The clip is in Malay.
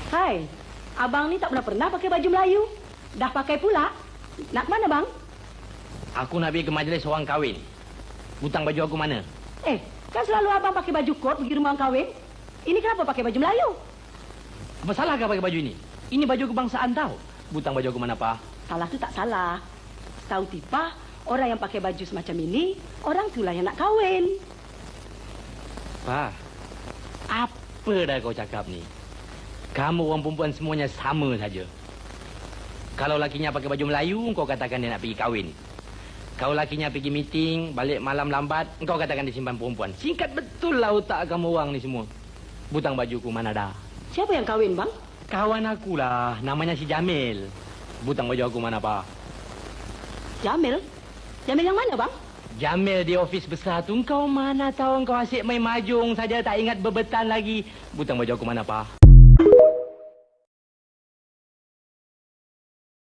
Hai, abang ni tak pernah pakai baju Melayu. Dah pakai pula. Nak ke mana, bang? Aku nak pergi ke majlis orang kahwin. Butang baju aku mana? Kan selalu abang pakai baju kot pergi rumah orang kahwin. Ini kenapa pakai baju Melayu? Apa salah kau pakai baju ini? Ini baju kebangsaan tau. Butang baju aku mana, Pa? Salah tu tak salah. Tahu tipa, orang yang pakai baju semacam ini, orang itulah yang nak kahwin. Pa, apa dah kau cakap ni? Kamu orang perempuan semuanya sama saja. Kalau lakinya pakai baju Melayu, kau katakan dia nak pergi kahwin. Kalau lakinya pergi meeting, balik malam lambat, kau katakan dia simpan perempuan. Singkat betul lah otak kamu orang ni semua. Butang bajuku mana dah? Siapa yang kahwin, bang? Kawan aku lah, namanya si Jamil. Butang baju aku mana, Pa? Jamil? Jamil yang mana, bang? Jamil di ofis besar tu. Kau mana tahu kau asyik main mahjong saja, tak ingat berbetan lagi. Butang baju aku mana, Pa?